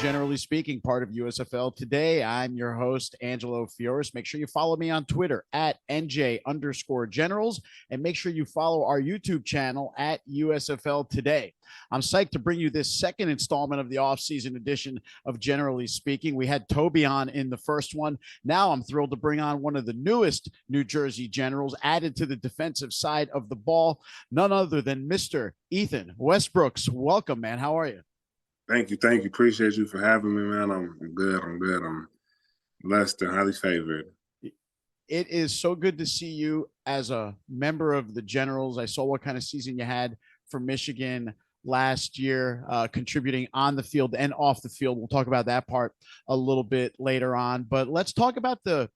Generally Speaking, part of USFL Today. I'm your host, Angelo Fioris. Make sure you follow me on Twitter at NJ_Generals, and make sure you follow our YouTube channel at USFL Today. I'm psyched to bring you this second installment of the offseason edition of Generally Speaking. We had Toby on in the first one. Now I'm thrilled to bring on one of the newest New Jersey Generals added to the defensive side of the ball, none other than Mr. Ethan Westbrooks. Welcome, man. How are you? Thank you. Appreciate you for having me, man. I'm good. I'm blessed and highly favored. It is so good to see you as a member of the Generals. I saw what kind of season you had for Michigan last year, contributing on the field and off the field. We'll talk about that part a little bit later on, but let's talk about the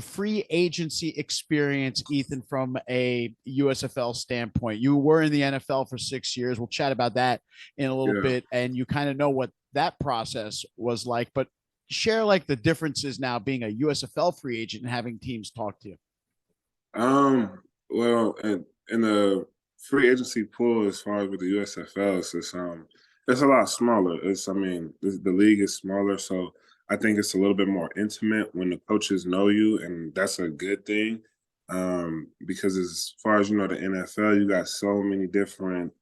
free agency experience, Ethan, from a USFL standpoint. You were in the NFL for 6 years. We'll chat about that in a little bit, and you kind of know what that process was like, but share like the differences now being a USFL free agent and having teams talk to you. Well, in the free agency pool, as far as with the USFL, it's a lot smaller. The league is smaller, so I think it's a little bit more intimate when the coaches know you, and that's a good thing. Because as far as you know, the NFL, you got so many different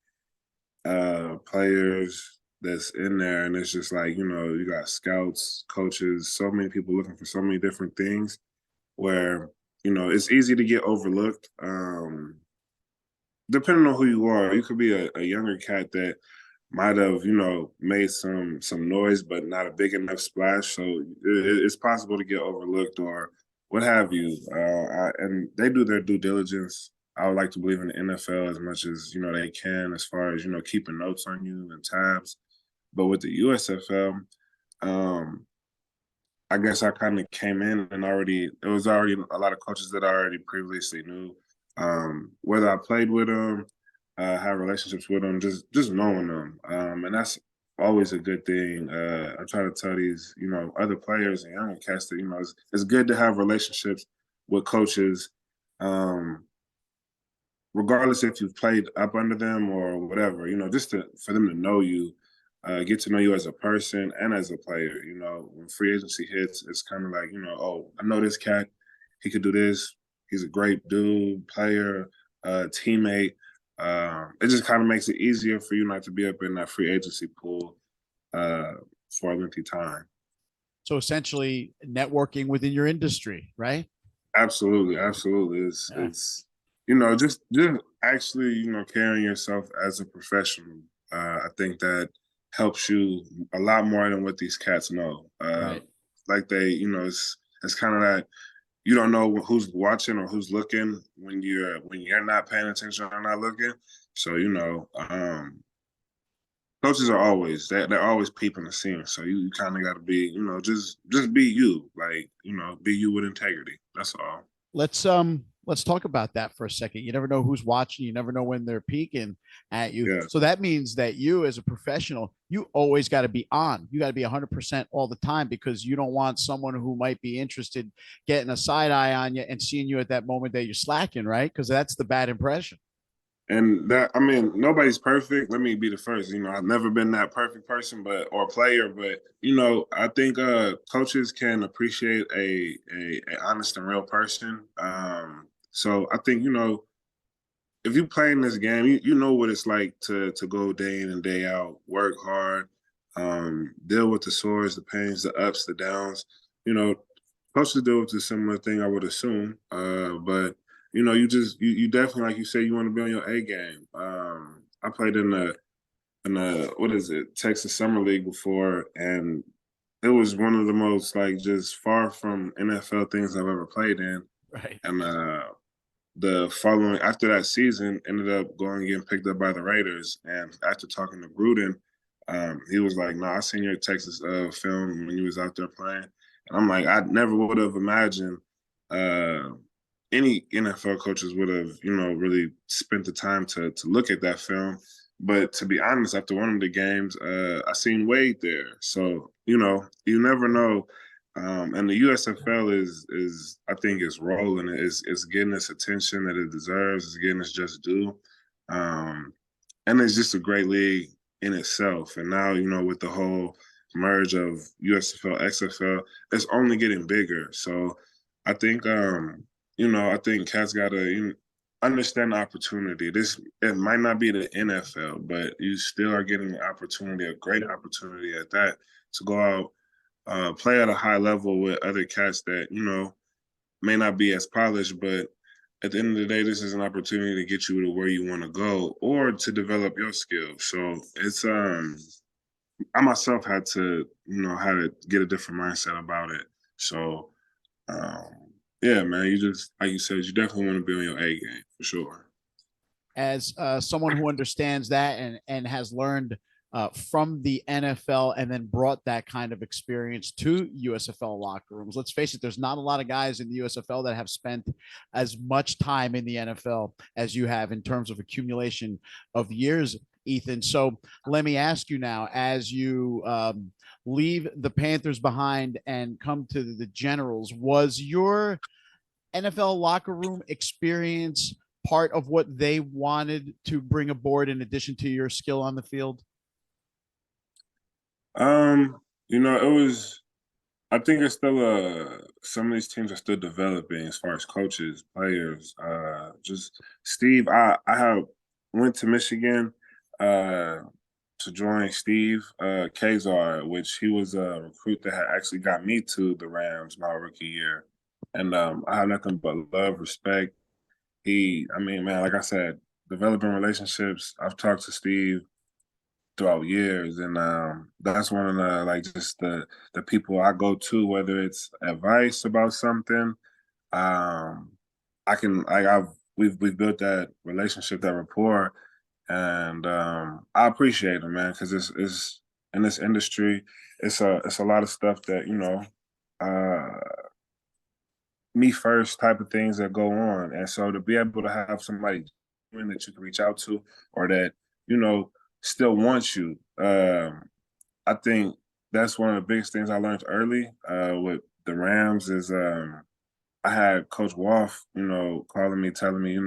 players that's in there, and it's just like, you got scouts, coaches, so many people looking for so many different things where, it's easy to get overlooked. Depending on who you are, you could be a younger cat that might have, made some noise, but not a big enough splash. So it's possible to get overlooked or what have you. And they do their due diligence. I would like to believe in the NFL as much as, they can, as far as, keeping notes on you and tabs. But with the USFL, I guess I kind of came in and there was already a lot of coaches that I already previously knew. Whether I played with them, have relationships with them, just knowing them. And that's always a good thing. I try to tell these, other players and younger cats that, it's good to have relationships with coaches, regardless if you've played up under them or whatever, just for them to know you, get to know you as a person and as a player. When free agency hits, it's kind of like, oh, I know this cat, he could do this. He's a great dude, player, teammate. It just kind of makes it easier for you not to be up in that free agency pool for a lengthy time. So essentially networking within your industry, right? Absolutely. It's just actually, carrying yourself as a professional. I think that helps you a lot more than what these cats know. Right. Like it's kind of that, you don't know who's watching or who's looking when you're not paying attention or not looking. So, coaches are always they're always peeping the scene. So you kind of got to be, just be you, like, be you with integrity. That's all. Let's talk about that for a second. You never know who's watching. You never know when they're peeking at you. Yeah. So that means that you, as a professional, you always got to be on. You got to be 100% all the time, because you don't want someone who might be interested getting a side eye on you and seeing you at that moment that you're slacking, right? Because that's the bad impression. And nobody's perfect. Let me be the first. I've never been that perfect person, or player, but I think coaches can appreciate a honest and real person. So I think if you play in this game, you know what it's like to go day in and day out, work hard, deal with the sores, the pains, the ups, the downs. Coaches deal with a similar thing, I would assume, but. You definitely, like you said, you want to be on your A game. I played in the what is it, Texas Summer League before, and it was one of the most just far from NFL things I've ever played in. Right. And the following after that season, ended up going and getting picked up by the Raiders. And after talking to Gruden, he was like, "No, I seen your Texas film when you was out there playing," and I'm like, I never would have imagined. Any NFL coaches would have, really spent the time to look at that film. But to be honest, after one of the games, I seen Wade there. So, you never know. And the USFL is I think it's rolling. It's getting its attention that it deserves. It's getting its just due. And it's just a great league in itself. And now, with the whole merge of USFL, XFL, it's only getting bigger. So I think, I think cats got to understand the opportunity. It might not be the NFL, but you still are getting an opportunity, a great opportunity at that, to go out, play at a high level with other cats that, may not be as polished, but at the end of the day, this is an opportunity to get you to where you want to go or to develop your skills. So it's I myself had to, how to get a different mindset about it. So yeah, man, you just like you said, you definitely want to be on your A game for sure. As someone who understands that and has learned from the NFL and then brought that kind of experience to USFL locker rooms. Let's face it, there's not a lot of guys in the USFL that have spent as much time in the NFL as you have in terms of accumulation of years, Ethan. So let me ask you now, as you leave the Panthers behind and come to the Generals, was your NFL locker room experience part of what they wanted to bring aboard in addition to your skill on the field? It was. I think it's still some of these teams are still developing as far as coaches, players. Just Steve, I have went to Michigan to join Steve Kazar, which he was a recruit that had actually got me to the Rams my rookie year, and I have nothing but love, respect. I mean, man, like I said, developing relationships. I've talked to Steve throughout years, and that's one of the just the people I go to, whether it's advice about something. I can like I've we've built that relationship, that rapport, and I appreciate it, man, because it's in this industry, it's a lot of stuff that uh, me first type of things that go on, and so to be able to have somebody that you can reach out to, or that you know still wants you. I think that's one of the biggest things I learned early with the Rams is I had Coach Wolf, calling me, telling me,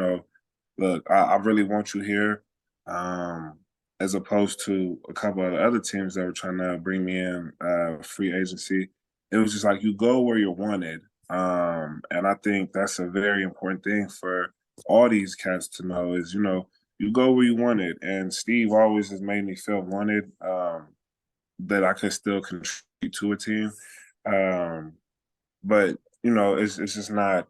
look, I really want you here, as opposed to a couple of other teams that were trying to bring me in free agency. It was just like you go where you're wanted, and I think that's a very important thing for all these cats to know is you go where you wanted, and Steve always has made me feel wanted. That I could still contribute to a team. But it's just not.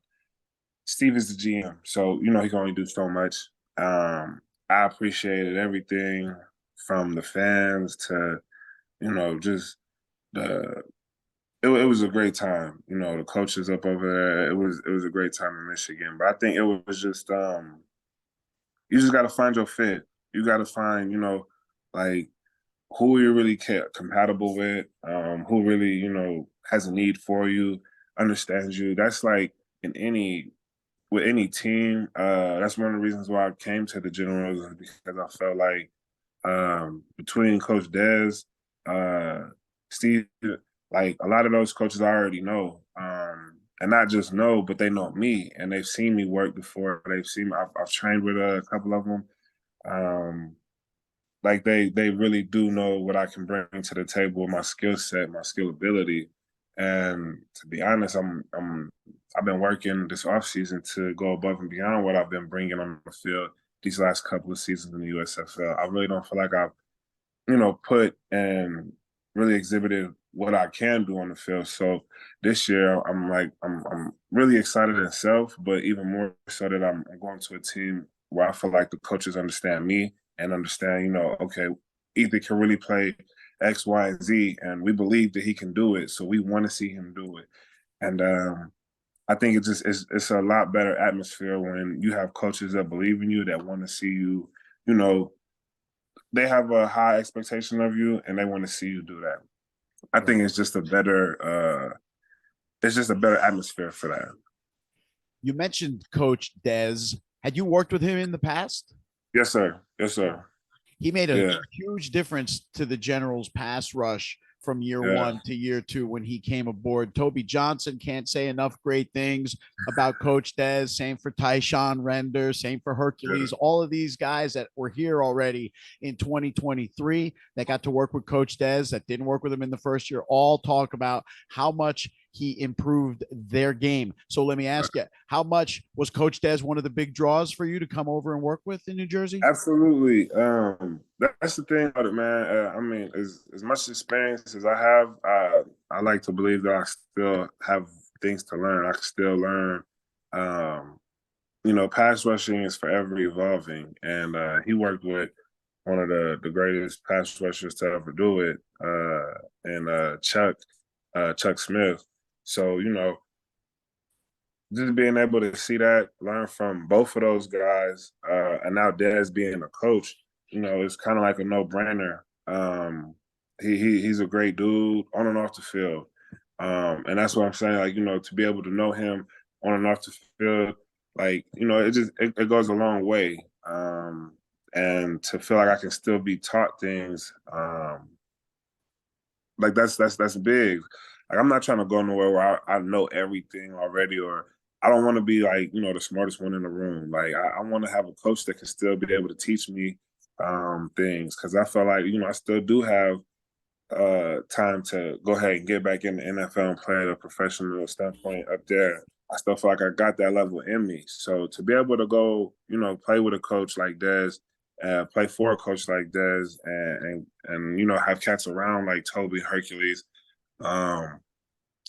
Steve is the GM, so he can only do so much. I appreciated everything from the fans to just the. It was a great time. The coaches up over there. It was a great time in Michigan. But I think it was just you just got to find your fit. You got to find like who you're really compatible with, who really, has a need for you, understands you. That's like in with any team. That's one of the reasons why I came to the Generals, because I felt like between Coach Dez, Steve, like a lot of those coaches I already know. And not just know, but they know me, and they've seen me work before. They've seen me. I've trained with a couple of them. Like they really do know what I can bring to the table, my skill set, my skill ability. And to be honest, I've been working this offseason to go above and beyond what I've been bringing on the field these last couple of seasons in the USFL. I really don't feel like I've put and really exhibited what I can do on the field. So this year, I'm really excited in self, but even more so that I'm going to a team where I feel like the coaches understand me and understand, okay, Ethan can really play X, Y, and Z, and we believe that he can do it. So we want to see him do it. And I think it's a lot better atmosphere when you have coaches that believe in you, that want to see you, they have a high expectation of you and they want to see you do that. I think it's just a better atmosphere for that. You mentioned Coach Dez. Had you worked with him in the past? Yes, sir. Yes, sir. He made a huge difference to the Generals pass rush from year Yeah, one to year two when he came aboard. Toby Johnson can't say enough great things about Coach Des. Same for Tyshawn Render. Same for yeah, Hercules. All of these guys that were here already in 2023 that got to work with Coach Des that didn't work with him in the first year all talk about how much he improved their game. So let me ask you, how much was Coach Des one of the big draws for you to come over and work with in New Jersey? absolutely. That's the thing about it, man. I mean, as much experience as I have, I like to believe that I still have things to learn. I can still learn. Um, pass rushing is forever evolving, and he worked with one of the greatest pass rushers to ever do it, and Chuck Smith. So just being able to see that, learn from both of those guys, and now Dez being a coach, it's kind of like a no brainer. He's a great dude on and off the field, and that's what I'm saying. Like to be able to know him on and off the field, like it goes a long way. And to feel like I can still be taught things, like that's big. Like I'm not trying to go nowhere where I know everything already, or I don't want to be like the smartest one in the room. Like I want to have a coach that can still be able to teach me things, because I feel like I still do have time to go ahead and get back in the NFL and play at a professional standpoint up there. I still feel like I got that level in me. So to be able to go, play with a coach like Dez, play for a coach like Dez, and have cats around like Toby Hercules, um,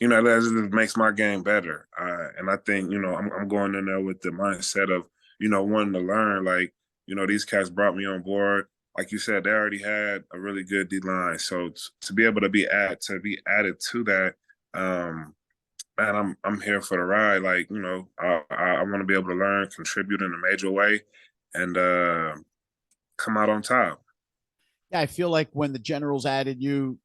that just makes my game better. And I think I'm going in there with the mindset of wanting to learn. Like these cats brought me on board. Like you said, they already had a really good D line, so to be able to be added to that, man, I'm here for the ride. Like I want to be able to learn, contribute in a major way, and come out on top. Yeah, I feel like when the Generals added you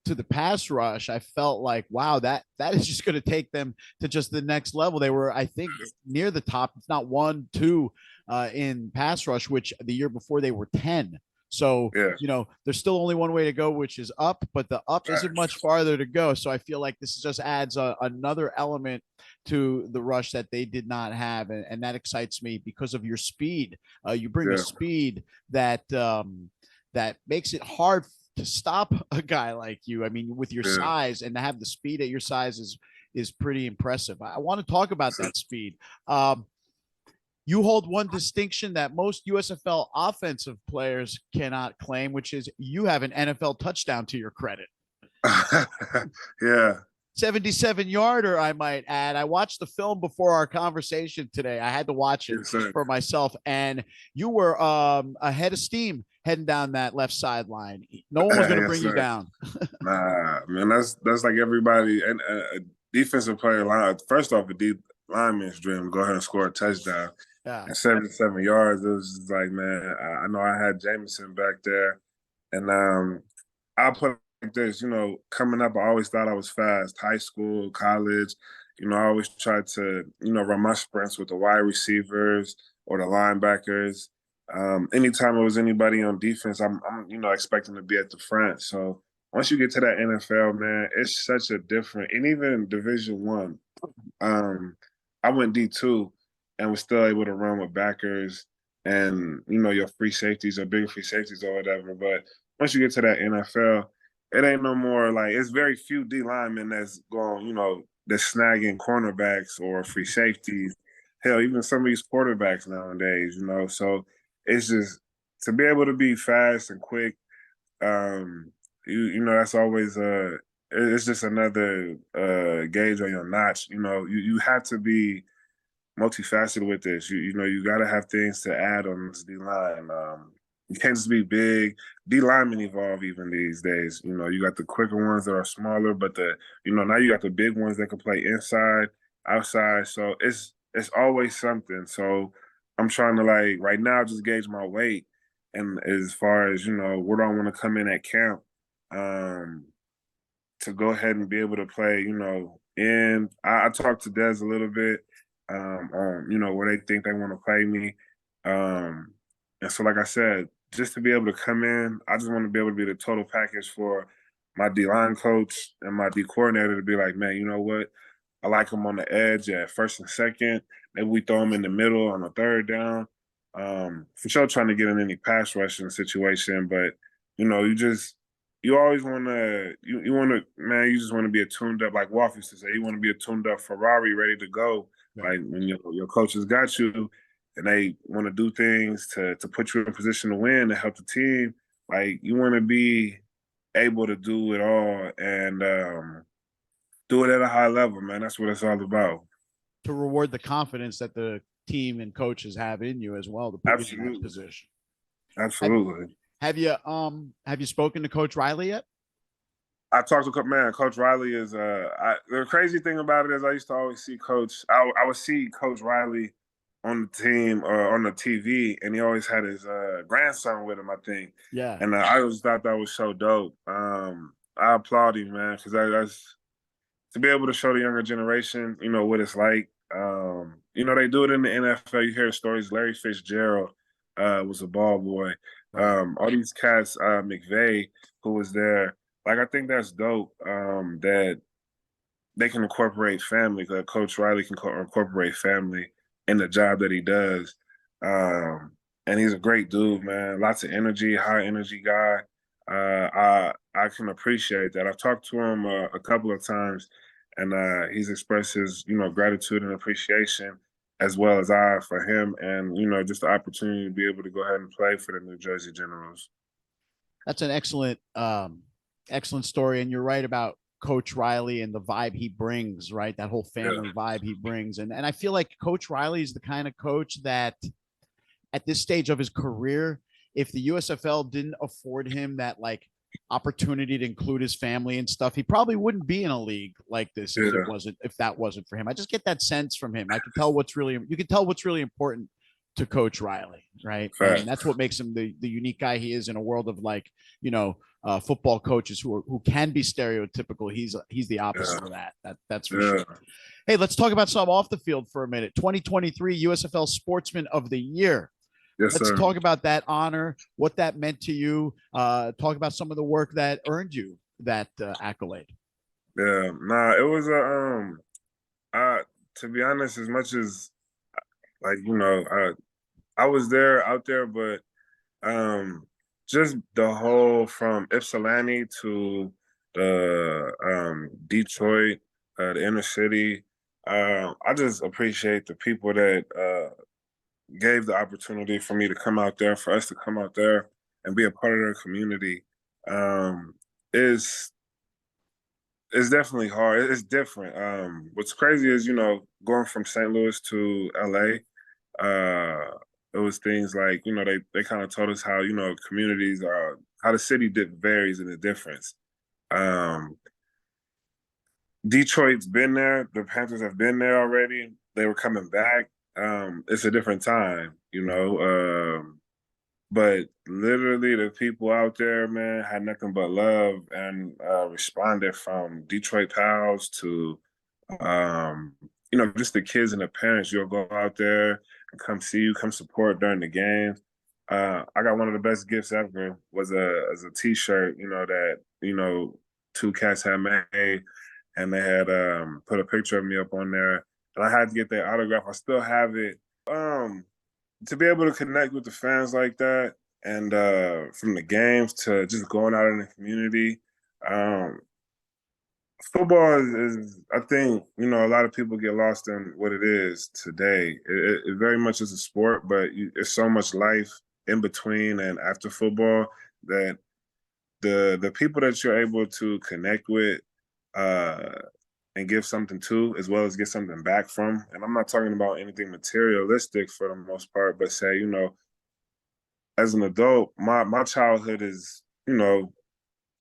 to the pass rush, I felt like, wow, that is just going to take them to just the next level. They were, I think, near the top, if not one, two, in pass rush, which the year before they were 10. So, Yeah, there's still only one way to go, which is up, but the up isn't much farther to go. So I feel like this just adds another element to the rush that they did not have. And that excites me because of your speed. You bring a yeah, speed that makes it hard to stop a guy like you. I mean, with your yeah. size and to have the speed at your size is pretty impressive. I want to talk about that speed. You hold one distinction that most USFL offensive players cannot claim, which is you have an NFL touchdown to your credit. Yeah. 77-yarder, I might add. I watched the film before our conversation today. I had to watch it Yes, sir. for myself, and you were ahead of steam heading down that left sideline. No one was going to Yes, bring you sir. down. Nah, man, that's like everybody and a defensive player line. First off, a deep lineman's dream, go ahead and score a touchdown. Yeah. And 77 yards, it was just like, man, I know I had Jameson back there, and I put it like this, coming up, I always thought I was fast. High school, college, I always tried to, run my sprints with the wide receivers or the linebackers. Anytime it was anybody on defense, I'm expecting to be at the front. So once you get to that NFL, man, it's such a different. And even Division One, I went D2 and was still able to run with backers and your free safeties or big free safeties or whatever. But once you get to that NFL, it ain't no more like it's very few D linemen that's going, that's snagging cornerbacks or free safeties. Hell, even some of these quarterbacks nowadays, So it's just to be able to be fast and quick. That's always it's just another gauge on your notch. You have to be multifaceted with this. You got to have things to add on this D line. You can't just be big. D linemen evolve even these days. You got the quicker ones that are smaller, but now you got the big ones that can play inside, outside. So it's always something. So I'm trying to like right now just gauge my weight, and as far as where do I want to come in at camp, um, to go ahead and be able to play. And I talked to Des a little bit where they think they want to play me. And so, like I said, just to be able to come in, I just want to be able to be the total package for my D line coach and my D coordinator to be like, man, you know what? I like him on the edge at first and second. Maybe we throw him in the middle on the third down. For sure, trying to get in any pass rushing situation, but you always want to you want to man, you just want to be a tuned up, like Wolf used to say, you want to be a tuned up Ferrari ready to go. Right. Like when your coaches got you and they want to do things to put you in position to win to help the team. Like you want to be able to do it all and do it at a high level, man. That's what it's all about. To reward the confidence that the team and coaches have in you as well to put you in that Absolutely. position. Have, Absolutely. have you spoken to Coach Riley yet? I talked to man. Coach Riley is the crazy thing about it is I used to always see Coach. I would see Coach Riley on the team or on the TV, and he always had his grandson with him, I think. Yeah. And I always thought that was so dope. I applaud him, man, because that's to be able to show the younger generation, what it's like. They do it in the NFL. You hear stories. Larry Fitzgerald was a ball boy. Right. All these cats, McVay, who was there. Like, I think that's dope that they can incorporate family. Coach Riley can incorporate family in the job that he does. Um, and he's a great dude, man. Lots of energy, high energy guy. I can appreciate that. I've talked to him a couple of times, and he's expressed his gratitude and appreciation as well as I for him, and just the opportunity to be able to go ahead and play for the New Jersey Generals. That's an excellent story. And you're right about Coach Riley and the vibe he brings, right? That whole Yeah, family vibe he brings. And I feel like Coach Riley is the kind of coach that at this stage of his career, if the USFL didn't afford him that like opportunity to include his family and stuff, he probably wouldn't be in a league like this yeah, if that wasn't for him. I just get that sense from him. I can tell you can tell what's really important to Coach Riley, right? And that's facts. what makes him the unique guy he is in a world of like, football coaches who can be stereotypical. He's the opposite Yeah, of that's for sure. yeah. Hey, let's talk about some off the field for a minute. 2023 USFL Sportsman of the Year. Yes, Let's sir. talk about that honor, what that meant to you. Talk about some of the work that earned you that accolade. Yeah, nah, it was I to be honest, as much as like I was there out there, but um, just the whole from Ypsilanti to the Detroit, the inner city. I just appreciate the people that gave the opportunity for me to come out there, for us to come out there and be a part of their community. Um, is it's definitely hard. It's different. What's crazy is, going from St. Louis to LA, it was things like, they kind of told us how, communities are, how the city varies in the difference. Um, Detroit's been there. The Panthers have been there already. They were coming back. It's a different time, but literally, the people out there, man, had nothing but love and responded from Detroit Pals to, um, just the kids and the parents. You'll go out there and come see you, come support during the games. I got one of the best gifts ever was a T-shirt, that two cats had made, and they had put a picture of me up on there, and I had to get their autograph. I still have it. To be able to connect with the fans like that and from the games to just going out in the community. Um, Football is, I think, a lot of people get lost in what it is today. It very much is a sport, but it's so much life in between and after football that the people that you're able to connect with uh, and give something to, as well as get something back from. And I'm not talking about anything materialistic for the most part, but say, as an adult, my childhood is,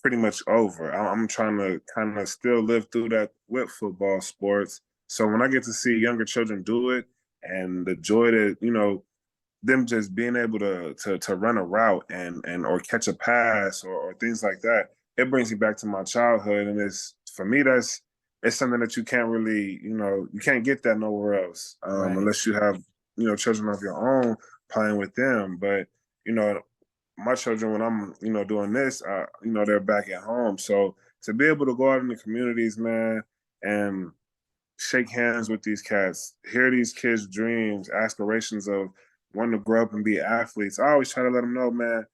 pretty much over. I'm trying to kind of still live through that with football sports. So when I get to see younger children do it and the joy that, them just being able to run a route and or catch a pass or things like that, it brings me back to my childhood. And it's for me, it's something that you can't really, you can't get that nowhere else Right. unless you have, children of your own playing with them. But, you know, my children, when I'm, doing this, they're back at home. So to be able to go out in the communities, man, and shake hands with these cats, hear these kids' dreams, aspirations of wanting to grow up and be athletes. I always try to let them know, man,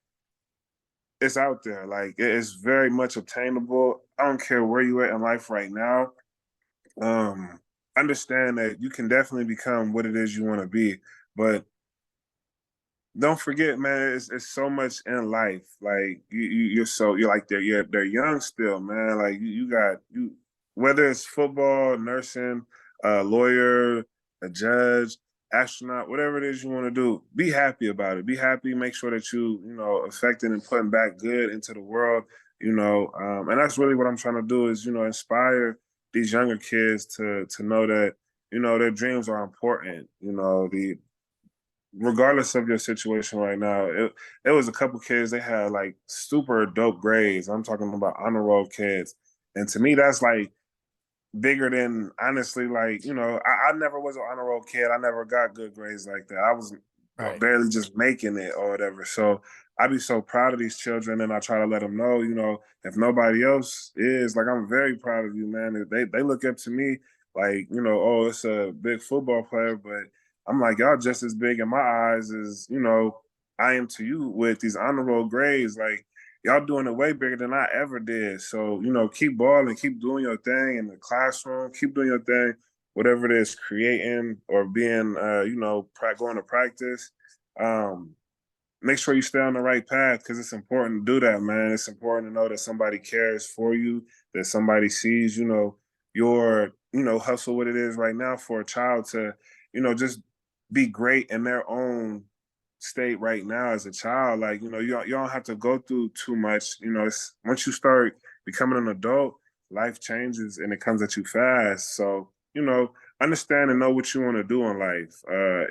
it's out there. Like it's very much obtainable. I don't care where you at in life right now. Um, Understand that you can definitely become what it is you want to be, but don't forget, man, it's so much in life. Like you're like they're young still, man. Like you got you whether it's football, nursing, lawyer, a judge, astronaut, whatever it is you want to do, be happy about it. Be happy. Make sure that affecting and putting back good into the world. And that's really what I'm trying to do is inspire these younger kids to know that their dreams are important. The regardless of your situation right now, it was a couple kids, they had like super dope grades. I'm talking about honor roll kids. And to me, that's like bigger than honestly, like, I never was an honor roll kid. I never got good grades like that. I was Right. barely just making it or whatever. So I be so proud of these children, and I try to let them know, if nobody else is, like, I'm very proud of you, man. They look up to me like, oh, it's a big football player, but I'm like, y'all just as big in my eyes as, I am to you with these honor roll grades. Like, y'all doing it way bigger than I ever did. So, keep balling, keep doing your thing in the classroom, keep doing your thing, whatever it is, creating or being, going to practice. Make sure you stay on the right path because it's important to do that, man. It's important to know that somebody cares for you, that somebody sees, your, hustle what it is right now for a child to, just be great in their own state right now as a child. Like, you don't have to go through too much. Once you start becoming an adult, life changes and it comes at you fast. So, understand and know what you want to do in life.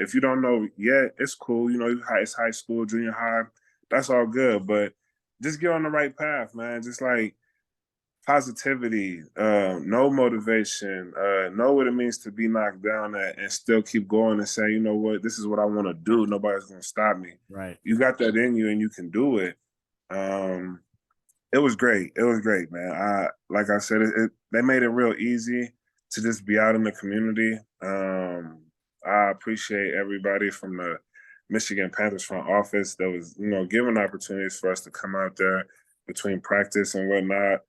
If you don't know yet, it's cool. It's high school, junior high. That's all good. But just get on the right path, man. Just like positivity, no motivation, know what it means to be knocked down at and still keep going and say, you know what, this is what I want to do. Nobody's going to stop me. Right. You got that in you and you can do it. It was great. It was great, man. Like I said, they made it real easy to just be out in the community. I appreciate everybody from the Michigan Panthers front office that was, giving opportunities for us to come out there between practice and whatnot.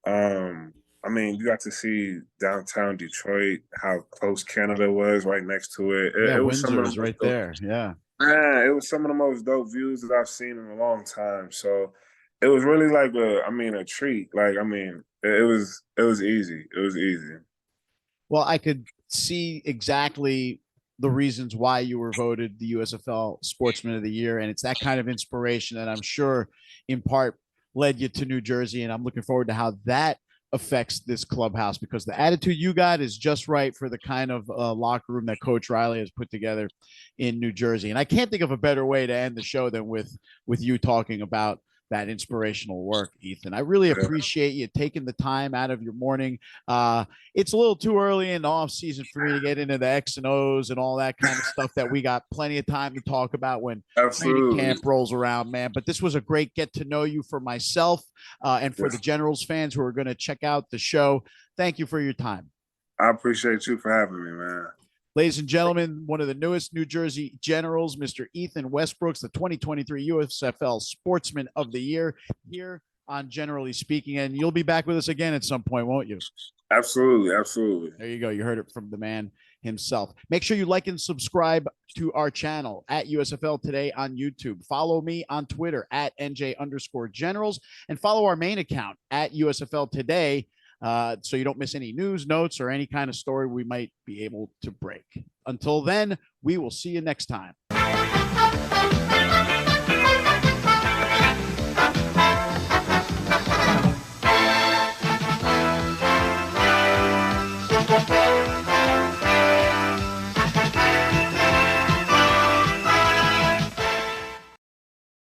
I mean, you got to see downtown Detroit, how close Canada was right next to it. Yeah, It was some Windsor of the is most right dope, there. Yeah. man, it was some of the most dope views that I've seen in a long time. So it was really like a treat. Like, it was easy. It was easy. Well, I could see exactly the reasons why you were voted the USFL Sportsman of the Year. And it's that kind of inspiration that I'm sure in part led you to New Jersey. And I'm looking forward to how that affects this clubhouse because the attitude you got is just right for the kind of locker room that Coach Riley has put together in New Jersey. And I can't think of a better way to end the show than with you talking about that inspirational work, Ethan. I really Yeah. appreciate you taking the time out of your morning. It's a little too early in the off season for me to get into the X and O's and all that kind of stuff that we got plenty of time to talk about when training Absolutely. camp rolls around, man. But this was a great get to know you for myself and for the Generals fans who are going to check out the show. Thank you for your time. I appreciate you for having me, man. Ladies and gentlemen, one of the newest New Jersey Generals, Mr. Ethan Westbrooks, the 2023 USFL Sportsman of the Year, here on Generally Speaking. And you'll be back with us again at some point, won't you? Absolutely. Absolutely. There you go. You heard it from the man himself. Make sure you like and subscribe to our channel at USFL Today on YouTube. Follow me on Twitter at NJ_Generals and follow our main account at USFL Today. So you don't miss any news, notes, or any kind of story we might be able to break. Until then, we will see you next time.